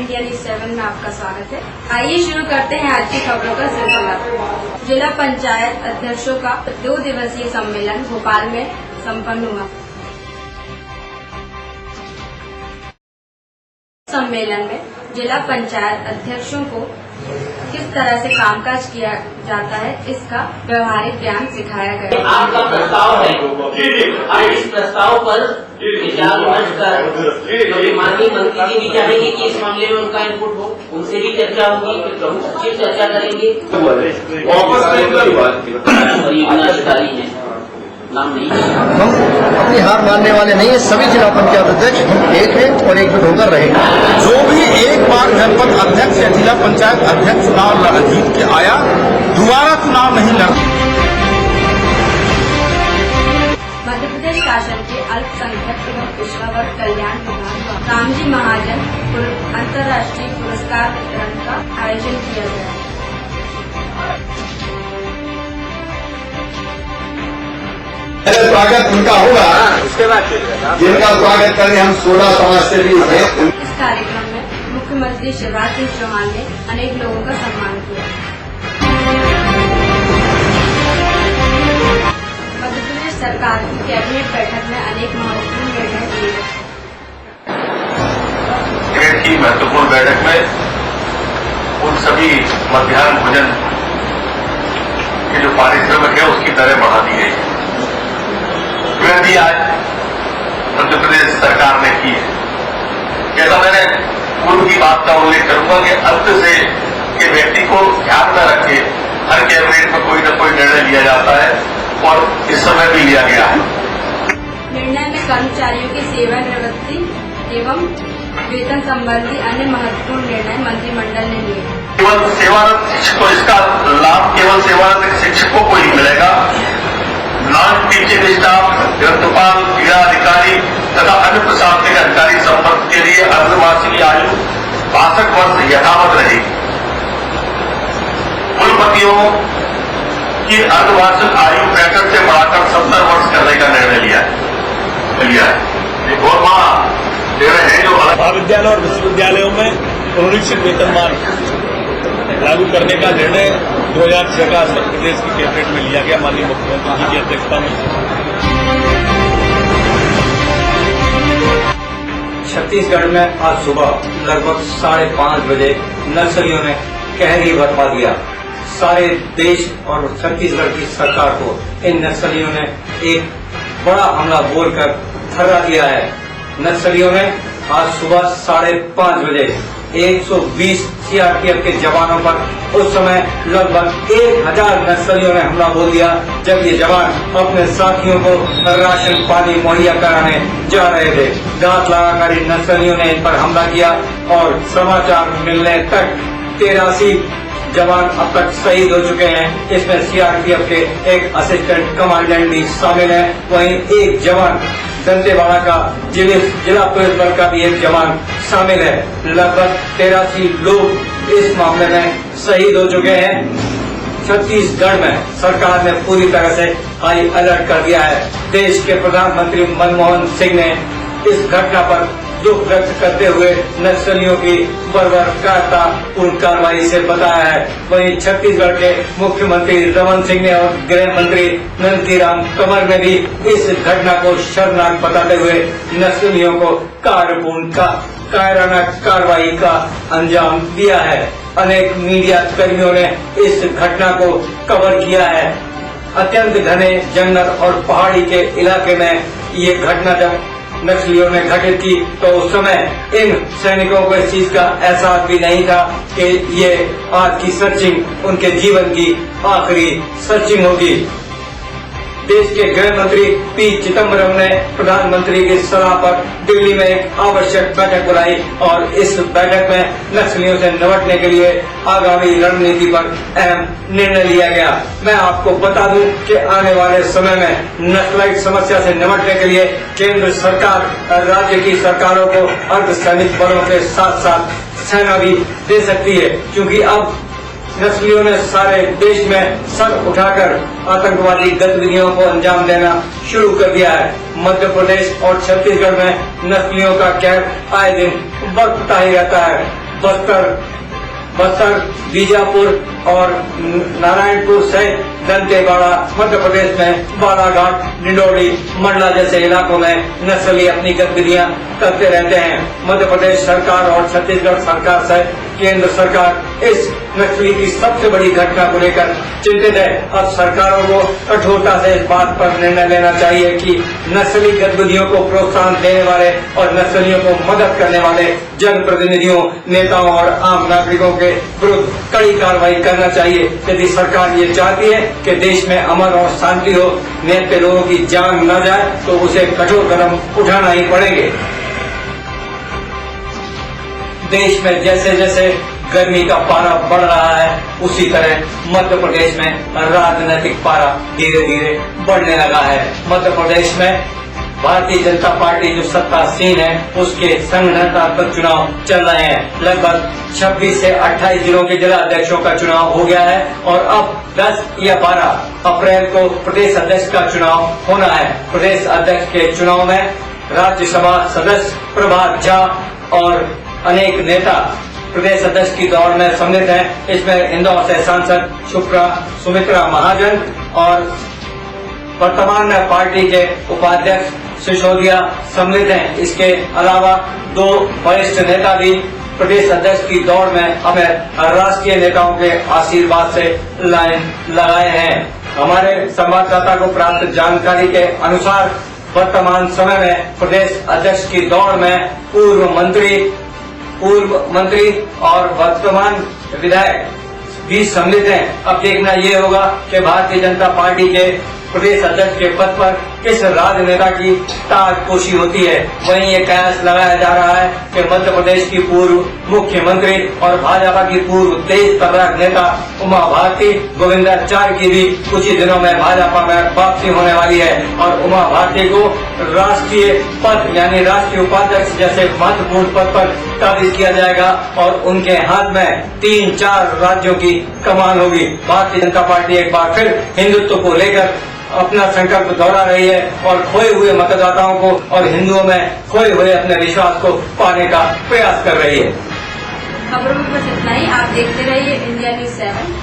India news 7 में आपका स्वागत है। आइए शुरू करते हैं आज की खबरों का सिलसिला। जिला पंचायत अध्यक्षों का 2 दिवसीय सम्मेलन भोपाल में संपन्न हुआ। सम्मेलन में जिला पंचायत अध्यक्षों को किस तरह से कामकाज किया जाता है, इसका व्यवहारिक ज्ञान सिखाया गया। आपका प्रस्ताव है और इस प्रस्ताव पर विचार विमर्श कर जो माननीय मंत्री जी भी चाहेंगे कि इस मामले में उनका इनपुट हो, उनसे भी चर्चा होगी, फिर प्रमुख सचिव चर्चा करेंगे। परियोजना अधिकारी है, नाम नहीं है। हम अपनी हार मानने वाले नहीं है। सभी जिला पंचायत अध्यक्ष एक है और एकजुट होकर रहेंगे। जो भी एक बार जनपद अध्यक्ष या जिला पंचायत अध्यक्ष चुनाव जीत के आया, दोबारा चुनाव नहीं लड़ा। मध्य प्रदेश शासन के अल्पसंख्यक एवं पिछड़ा वर्ग कल्याण विभाग रामजी महाजन अंतर्राष्ट्रीय पुरस्कार वितरण का आयोजन किया गया। स्वागत उनका होगा, उसके बाद जिनका स्वागत करें हम 16 समाज सेवी हैं। इस कार्यक्रम में मुख्यमंत्री शिवराज सिंह चौहान ने अनेक लोगों का सम्मान किया। मध्य प्रदेश सरकार की कैबिनेट बैठक में अनेक महत्वपूर्ण निर्णय लिए गए। कैबिनेट की महत्वपूर्ण बैठक में उन सभी मध्याह्न भोजन के जो पारिश्रमिक है उसकी दरें बढ़ा दी गई है। वृद्धि आज मध्य प्रदेश सरकार ने की है। जैसा मैंने पूर्व की बात का उल्लेख करूंगा कि अंत से के व्यक्ति को ध्यान में रखे हर कैबिनेट में कोई न कोई निर्णय लिया जाता है और इस समय भी लिया गया है। निर्णय में कर्मचारियों की सेवानिवृत्ति एवं वेतन संबंधी अन्य महत्वपूर्ण निर्णय मंत्रिमंडल ने लिए। केवल सेवारत शिक्षकों, इसका लाभ केवल सेवारत शिक्षकों को ही मिलेगा। नॉन टीचिंग स्टाफ, ग्रंथपाल, क्रीड़ा अधिकारी तथा अन्य प्रशासनिक अधिकारी संपर्क के लिए अर्धवार्षिक आयु 62 वर्ष यथावत रहेगी। कुलपतियों की अर्धवार्षिक आयु 65 से बढ़ाकर 70 वर्ष करने का निर्णय लिया है। ये बहुत बड़ा निर्णय है जो महाविद्यालय और विश्वविद्यालयों में पुनरीक्षित वेतनमान लागू करने का निर्णय 2006 का उत्तर प्रदेश की कैबिनेट में लिया गया, माननीय मुख्यमंत्री जी की अध्यक्षता में। छत्तीसगढ़ में आज सुबह लगभग 5:30 बजे नक्सलियों ने कहरी बरपा दिया। सारे देश और छत्तीसगढ़ की सरकार को इन नक्सलियों ने एक बड़ा हमला बोलकर थर्रा दिया है। नक्सलियों ने आज सुबह 5:30 बजे 120 सीआरपीएफ के जवानों पर उस समय लगभग 1000 नक्सलियों ने हमला बोल दिया, जब ये जवान अपने साथियों को राशन पानी मुहैया कराने जा रहे थे। घात लगाकर इन नक्सलियों ने इन पर हमला किया और समाचार मिलने तक 83 जवान अब तक शहीद हो चुके हैं। इसमें सीआरपीएफ के एक असिस्टेंट कमांडेंट भी शामिल है। वहीं एक जवान दंतेवाड़ा का जिला पुलिस बल का भी एक जवान शामिल है। लगभग 83 लोग इस मामले में शहीद हो चुके हैं। छत्तीसगढ़ में सरकार ने पूरी तरह से हाई अलर्ट कर दिया है। देश के प्रधानमंत्री मनमोहन सिंह ने इस घटना पर दुख व्यक्त करते हुए नक्सलियों की बर्बरकातापूर्ण कार्रवाई से बताया है। वहीं छत्तीसगढ़ के मुख्यमंत्री रमन सिंह ने और गृह मंत्री नंदीराम तोमर ने भी इस घटना को शर्मनाक बताते हुए नक्सलियों को कायराना कार्रवाई का अंजाम दिया है। अनेक मीडिया कर्मियों ने इस घटना को कवर किया है। अत्यंत घने जंगल और पहाड़ी के इलाके में ये घटना जब नक्सलियों ने घटित की तो उस समय इन सैनिकों को इस चीज का एहसास भी नहीं था कि ये आज की सर्चिंग उनके जीवन की आखिरी सर्चिंग होगी। देश के गृह मंत्री पी चिदम्बरम ने प्रधानमंत्री की सलाह पर दिल्ली में एक आवश्यक बैठक बुलाई और इस बैठक में नक्सलियों से निपटने के लिए आगामी रणनीति पर अहम निर्णय लिया गया। मैं आपको बता दूं कि आने वाले समय में नक्सलाइट समस्या से निपटने के लिए केंद्र सरकार राज्य की सरकारों को अर्धसैनिक बलों के साथ साथ सेना भी दे सकती है, क्योंकि अब नक्सलियों ने सारे देश में सर उठाकर आतंकवादी गतिविधियों को अंजाम देना शुरू कर दिया है। मध्य प्रदेश और छत्तीसगढ़ में नक्सलियों का कहर आए दिन बढ़ता ही रहता है। बस्तर, बीजापुर और नारायणपुर सहित दंतेवाड़ा, मध्य प्रदेश में बालाघाट, डिंडोरी, मंडला जैसे इलाकों में नक्सली अपनी गतिविधियां करते रहते हैं। मध्य प्रदेश सरकार और छत्तीसगढ़ सरकार सहित केंद्र सरकार इस नक्सली की सबसे बड़ी घटना को लेकर चिंतित है। अब सरकारों को कठोरता से इस बात पर निर्णय लेना चाहिए कि नक्सली गतिविधियों को प्रोत्साहन देने वाले और नक्सलियों को मदद करने वाले जनप्रतिनिधियों, नेताओं और आम नागरिकों के विरुद्ध कड़ी कार्रवाई करना चाहिए। यदि सरकार ये चाहती है कि देश में अमन और शांति हो, निहत्थे लोगों की जान न जाए, तो उसे कठोर कदम उठाना ही पड़ेंगे। देश में जैसे जैसे गर्मी का पारा बढ़ रहा है, उसी तरह मध्य प्रदेश में राजनीतिक पारा धीरे धीरे बढ़ने लगा है। मध्य प्रदेश में भारतीय जनता पार्टी जो सत्तासीन है, उसके संगठनात्मक चुनाव चल रहे हैं। लगभग 26 से 28 जिलों के जिला अध्यक्षों का चुनाव हो गया है और अब 10 या 12 अप्रैल को प्रदेश अध्यक्ष का चुनाव होना है। प्रदेश अध्यक्ष के चुनाव में राज्यसभा सदस्य प्रभात झा और अनेक नेता प्रदेश अध्यक्ष की दौड़ में सम्मिलित हैं। इसमें इंदौर से सांसद सुमित्रा महाजन और वर्तमान में पार्टी के उपाध्यक्ष सिसोदिया सम्मिलित हैं। इसके अलावा 2 वरिष्ठ नेता भी प्रदेश अध्यक्ष की दौड़ में हमें राष्ट्रीय नेताओं के आशीर्वाद से लाइन लगाए हैं। हमारे संवाददाता को प्राप्त जानकारी के अनुसार वर्तमान समय में प्रदेश अध्यक्ष की दौड़ में पूर्व मंत्री और वर्तमान विधायक भी सम्मिलित हैं। अब देखना ये होगा कि भारतीय जनता पार्टी के प्रदेश अध्यक्ष के पद पर किस राजनेता की ताजपोशी होती है। वहीं ये कयास लगाया जा रहा है कि मध्य प्रदेश की पूर्व मुख्यमंत्री और भाजपा की पूर्व तेज तर्राक नेता उमा भारती गोविंदाचार्य की भी कुछ ही दिनों में भाजपा में वापसी होने वाली है और उमा भारती को राष्ट्रीय पद यानी राष्ट्रीय उपाध्यक्ष जैसे महत्वपूर्ण पद पर काबिज किया जाएगा और उनके हाथ में 3-4 राज्यों की कमान होगी। भारतीय जनता पार्टी एक बार फिर हिंदुत्व को लेकर अपना संकल्प दोहरा रही है और खोए हुए मतदाताओं को और हिंदुओं में खोए हुए अपने विश्वास को पाने का प्रयास कर रही है। खबरों में बस इतना ही। आप देखते रहिए इंडिया न्यूज़ 7।